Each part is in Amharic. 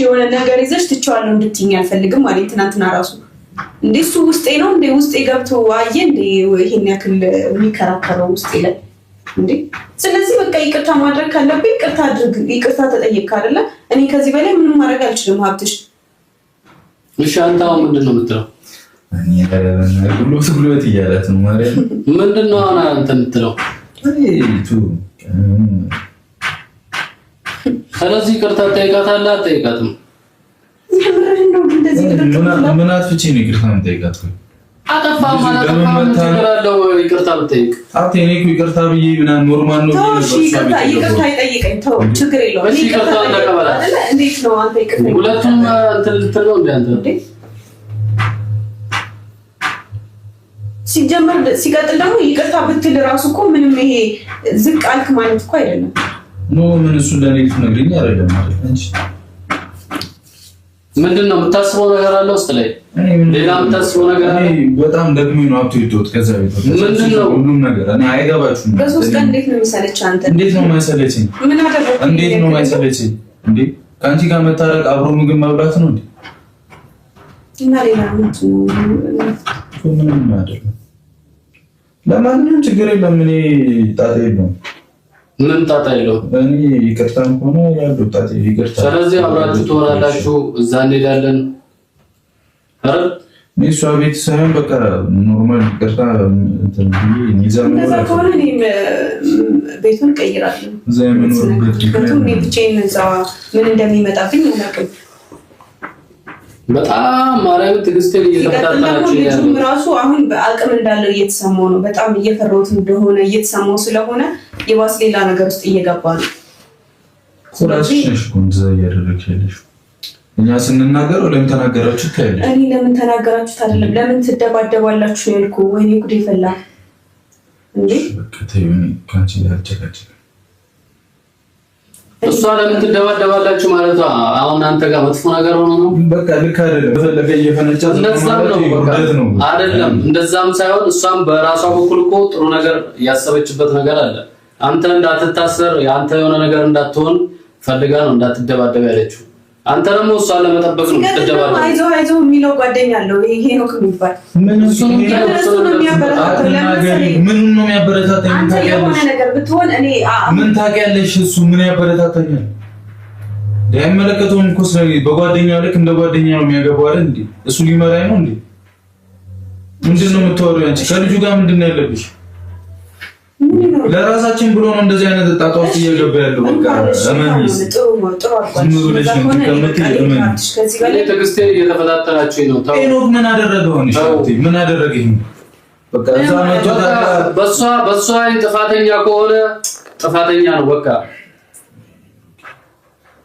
የሆነ ነገር ይዘሽ ትቼዋለሁ እንድትይኝ አልፈልግም ማለት ትናንትና ራሱ እንዴ እሱ ውስጤ ነው እንዴ ውስጤ ገብቶ አየ እንዴ ይሄን ያክል የሚከራከረው ውስጤ ላይ እንዴ ስለዚህ በቃ ይቅርታ ማድረግ ካለብኝ ይቅርታ አድርግ ይቅርታ ተጠየቅ አይደለ እኔ ከዚህ በላይ ምንም ማድረግ አልችልም ሀብትሽ እሺ አንተ አሁን ምንድነው የምትለው እኔ ጉልበት እያላት ነው ማለት ምንድነው አሁን አንተ የምትለው ስለዚህ ይቅርታ ጠይቃታለህ አትጠይቃትም ምን አትፍቺ ነው ይቅርታ የምጠይቃት አጠፋ ማለት አጠፋው ይቅርታ ብትጠይቅ እኔ እኮ ይቅርታ ብዬ ምናምን ኖርማል ነው ይቅርታ ይጠይቀኝ ተው ችግር የለውም እሺ ይቅርታ ተቀበል አይደለ እንዴት ነው አንተ ይቅርታ ሁለቱም እንትን ልትለው እንደ አንተ ሲጀመር ሲቀጥል ደግሞ ይቅርታ ብትል ራሱ እኮ ምንም ይሄ ዝቅ አልክ ማለት እኮ አይደለም ኖ ምን እሱ ለኔ ትነግሪኝ አይደለም ማለት እንጂ ምንድነው የምታስበው ነገር አለ ውስጥ ላይ ሌላ የምታስበው ነገር አለ በጣም ደግሞ ነው አብቶ ይተውት ከዛ ቤት ምንድነው ሁሉም ነገር እኔ አይገባችሁም በሶስት ቀን እንዴት ነው የሚሰለች አንተ እንዴት ነው የማይሰለችኝ ምን አደረኩ እንዴት ነው የማይሰለችኝ እንዴ ካንቺ ጋር መታረቅ አብሮ ምግብ መብላት ነው እንዴ እና ሌላ ምንም አይደለም ለማንኛውም ችግር የለም እኔ ጣጣ የለውም ምን ጣጣ የለውም እኔ ይቅርታም ሆነ ያለው ጣጣ ይቅርታ ስለዚህ አብራችሁ ትሆናላችሁ እዛ እንሄዳለን አይደል እሷ ቤት ሳይሆን በቃ ኖርማል ይቅርታ እንትን ይዛም ነው እዛ ከሆነ እኔም ቤቱን ቀይራለሁ እዛ የምኖርበት ቤቱን ብቻዬን እዛ ምን እንደሚመጣብኝ አላውቅም በጣም ማርያም ትግስቴን እየተፈታተናችሁ ያለው ራሱ አሁን በአቅም እንዳለው እየተሰማው ነው በጣም እየፈራሁት እንደሆነ እየተሰማው ስለሆነ የባስ ሌላ ነገር ውስጥ እየገባ ነው ስለዚህ ኮንዛ ያደረግሽልሽ እኛ ስንናገር ለምን ተናገራችሁ ታያለሽ እኔ ለምን ተናገራችሁት አይደለም ለምን ትደባደባላችሁ ያልኩ ወይኔ ጉዴ ፈላ እንዴ በቃ ተይውኝ ካንቺ ያልጨቀጨ እሷ ለምን ትደባደባላችሁ ማለት አሁን አንተ ጋር መጥፎ ነገር ሆኖ ነው በቃ ልክ አይደለም በፈለገ እየፈነጨ ነው አይደለም እንደዛም ሳይሆን እሷም በራሷ በኩል እኮ ጥሩ ነገር ያሰበችበት ነገር አለ አንተ እንዳትታሰር ያንተ የሆነ ነገር እንዳትሆን ፈልጋ ነው እንዳትደባደብ ያለችው አንተ ደግሞ እሷን ለመጠበቅ ነው ትደባደብ አይዞ የሚለው ጓደኛ አለው ይሄ ነው ከሚባል ምን ነው የሚያበረታታኝ አንተ የሆነ ነገር ብትሆን እኔ ምን ታውቂያለሽ እሱ ምን ያበረታታኛል ለማለከቱን ኮስ በጓደኛው ልክ እንደ ጓደኛው ነው የሚያገባው አይደል እንዴ እሱ ሊመራኝ ነው እንዴ ምንድነው የምታወሪው አንቺ ከልጁ ጋር ምንድነው ያለብሽ ለራሳችን ብሎ ነው እንደዚህ አይነት ጣጣዎች እየገባ ያለው በቃ አማኒስ ጥሩ ትግስቴ እየተፈታተናችሁ ነው ሄኖክ ምን አደረገው ምን አደረገኝ በቃ እዛ መጥቶ በሷ ጥፋተኛ ከሆነ ጥፋተኛ ነው በቃ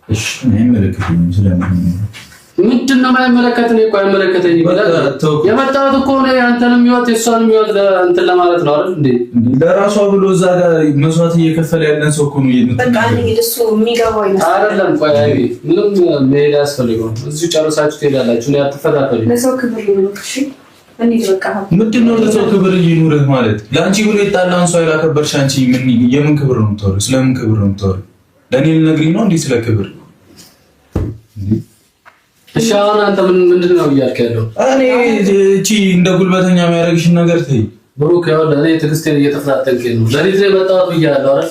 እሺ እኔ መልከቱኝ ስለምን ምንድነው የማይመለከተኝ እኮ አይመለከተኝ የመጣሁት እኮ ነው አንተንም ይወት እሷንም ይወት እንትን ለማለት ነው አይደል እንዴ ለራሷ ብሎ እዛ ጋር መስዋዕት እየከፈለ ያለን ሰው እኮ ነው በቃ እንግዲህ እሱ የሚገባው ይመስላል አይደለም ቆይ አይ ምንም መሄድ ያስፈልገው እዚህ ጨርሳችሁ ትሄዳላችሁ ነው አትፈታተሉ ለሰው ክብር ይኑር እሺ እንዴ በቃ ምንድነው ለሰው ክብር ይኑርህ ማለት ለአንቺ ብሎ የጣላን ሰው ያላከበርሽ አንቺ ምን የምን ክብር ነው የምታወሪው ስለምን ክብር ነው የምታወሪው ለኔ ልነግሪኝ ነው እንዴ ስለ ክብር እንዴ እሺ አሁን አንተ ምንድነው እያልክ ያለው እኔ እቺ እንደ ጉልበተኛ የሚያደርግሽን ነገር ተይ ብሩክ ያው ለኔ ትግስቴን እየተፈታተንክ ነው ለኔ መጣው ብያለሁ አይደል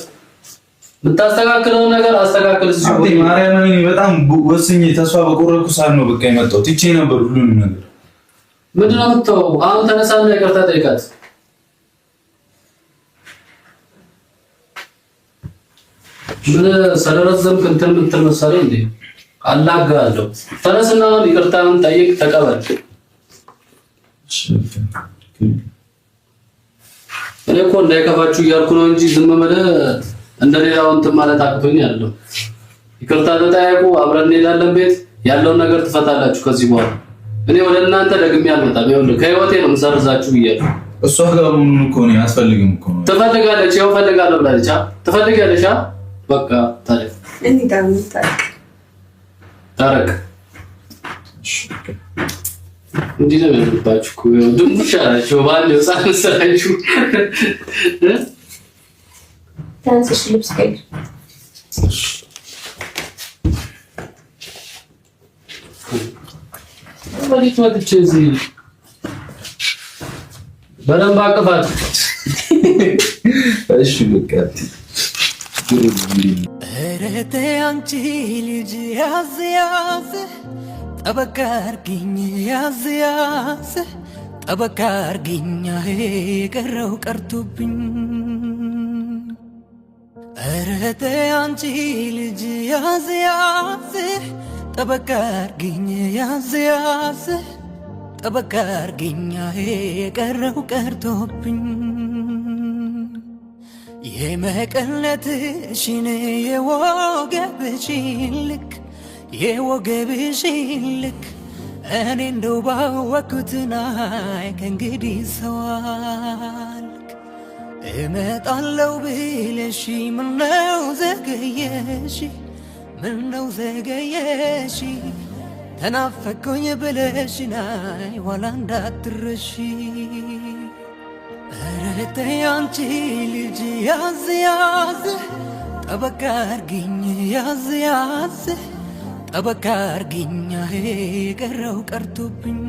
የምታስተካክለው ነገር አስተካክል እዚህ ወይ ማርያም እኔ በጣም ወስኜ ተስፋ በቆረጥኩ ሰዓት ነው በቃ የመጣው ትቼ ነበር ሁሉንም ነገር ምንድነው የምትተው አሁን ተነሳና ይቅርታ ጠይቃት ምን ሰደረዘምክ እንትን ምትል መሰለኝ እንዴ አላጋለሁ ተነስና ይቅርታን ጠይቅ ተቀበል እኔ እኮ እንዳይከፋችሁ እያልኩ ነው እንጂ ዝም ብለህ እንደሌላው እንትን ማለት አቅቶኝ አይደለም ይቅርታ ተጠያየቁ አብረን እንሄዳለን ቤት ያለውን ነገር ትፈታላችሁ ከዚህ በኋላ እኔ ወደ እናንተ ደግሜ አልመጣም ይኸውልህ ከህይወቴ ነው የምሰርዛችሁ ብያለሁ እሷ ጋር ምኑን እኮ ነው ያስፈልግም እኮ ነው ትፈልጋለች ይኸው ፈልጋለሁ ብላለች ትፈልጋለች በቃ ታዲያ ታረቅ እንዲህ ነው የሚባችሁ እኮ ድምጽ አላችሁ ባለው ሳንሰራችሁ ታንስሽ ልብስ ቀይ ወዲት ወጥቼ እዚህ በደንብ አቅፋት። እሺ በቃ እረቴ አንቺ ልጅ ያዝ ያዝ ጠበቃ አርጊኝ ያዝ ያዝ ጠበቃ አርጊኝ የቀረው ቀርቶብኝ እረቴ አንቺ ልጅ ያዝ ያዝ ጠበቃ አርጊኝ ያዝ ያዝ ጠበቃ አርጊኝ የቀረው ቀርቶብኝ የመቀነትሽን የወገብሽን ልክ የወገብሽን ልክ እኔ እንደው ባወኩትና ከእንግዲህ ሰው አልክ እመጣለሁ ብለሽ ምነው ዘገየሽ ምነው ዘገየሽ ተናፈኩኝ ብለሽ ናይ ኋላ እንዳትረሺ እረቴ አንቺ ልጅ ያዝ ያዝ ጠበቃ አርጊኝ ያዝ ያዝ ጠበቃ አርጊኝ የቀረው ቀርቶብኝ